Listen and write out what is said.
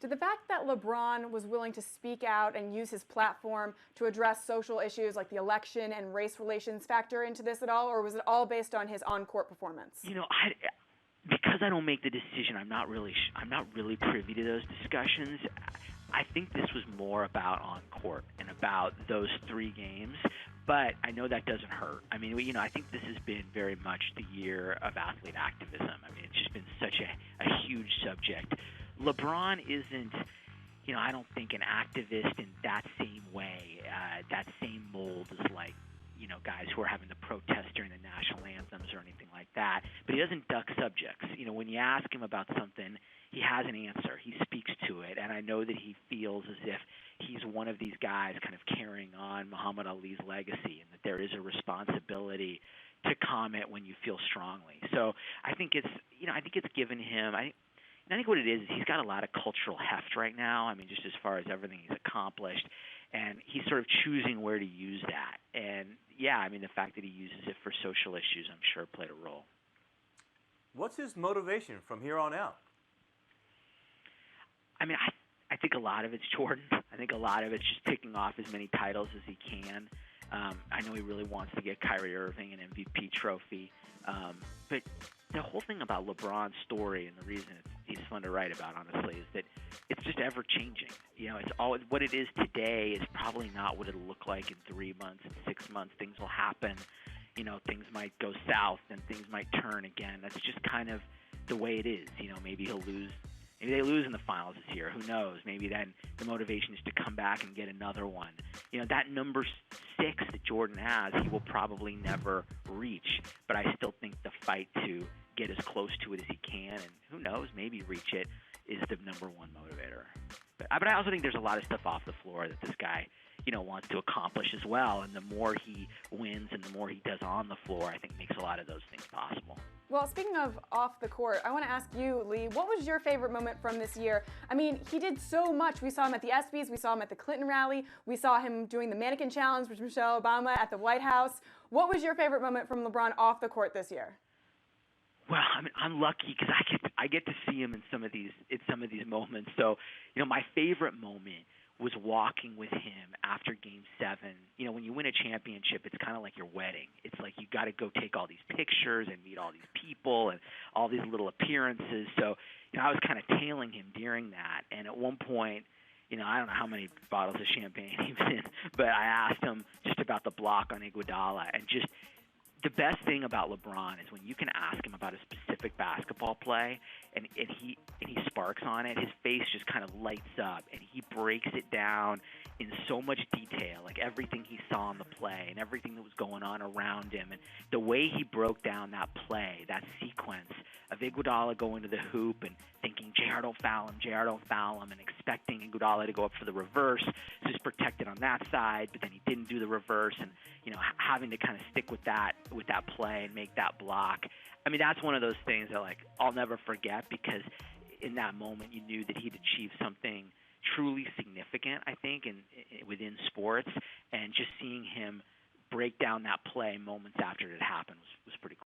Did the fact that LeBron was willing to speak out and use his platform to address social issues like the election and race relations factor into this at all, or was it all based on his on-court performance? Because I don't make the decision, I'm not really privy to those discussions. I think this was more about on court and about those 3 games, but I know that doesn't hurt. I mean, I think this has been very much the year of athlete activism. I mean, it's just been such a huge subject. LeBron isn't, I don't think an activist in that same way, that same mold as like, guys who are having to protest during the national anthems or anything like that. But he doesn't duck subjects. When you ask him about something, he has an answer. He speaks to it. And I know that he feels as if he's one of these guys kind of carrying on Muhammad Ali's legacy, and that there is a responsibility to comment when you feel strongly. So I think it's given him, I think what it is he's got a lot of cultural heft right now. I mean, just as far as everything he's accomplished. And he's sort of choosing where to use that. And, the fact that he uses it for social issues, I'm sure, played a role. What's his motivation from here on out? I mean, I think a lot of it's Jordan. I think a lot of it's just ticking off as many titles as he can. I know he really wants to get Kyrie Irving an MVP trophy. But the whole thing about LeBron's story, and the reason he's fun to write about, honestly, is that it's just ever changing. It's always what it is today is probably not what it'll look like in 3 months, in 6 months. Things will happen. Things might go south and things might turn again. That's just kind of the way it is. Maybe he'll lose. Maybe they lose in the finals this year. Who knows? Maybe then the motivation is to come back and get another one. That number 6 that Jordan has, he will probably never reach. But I still think the fight to get as close to it as he can, and who knows, maybe reach it, is the number 1 motivator. But I also think there's a lot of stuff off the floor that this guy, wants to accomplish as well. And the more he wins and the more he does on the floor, I think makes a lot of those things possible. Well, speaking of off the court, I want to ask you, Lee, what was your favorite moment from this year? I mean, he did so much. We saw him at the ESPYs. We saw him at the Clinton rally. We saw him doing the mannequin challenge with Michelle Obama at the White House. What was your favorite moment from LeBron off the court this year? Well, I mean, I'm lucky because I get to see him in some of these moments. So, my favorite moment was walking with him after Game 7. When you win a championship, it's kind of like your wedding. It's like you got to go take all these pictures and meet all these people and all these little appearances. So, I was kind of tailing him during that. And at one point, I don't know how many bottles of champagne he was in, but I asked him just about the block on Iguodala. And just the best thing about LeBron is when you can ask him about a specific basketball play and he sparks on it, his face just kind of lights up and he breaks it down in so much detail, like everything he saw on the play and everything that was going on around him. And the way he broke down that play, that sequence of Iguodala going to the hoop and thinking, JR don't foul him, and expecting Iguodala to go up for the reverse, so he's protected on that side, but then he didn't do the reverse, and having to kind of stick with that play and make that block. I mean, that's one of those things that I'll never forget, because in that moment you knew that he'd achieved something truly significant, I think, within sports, and just seeing him break down that play moments after it happened was pretty cool.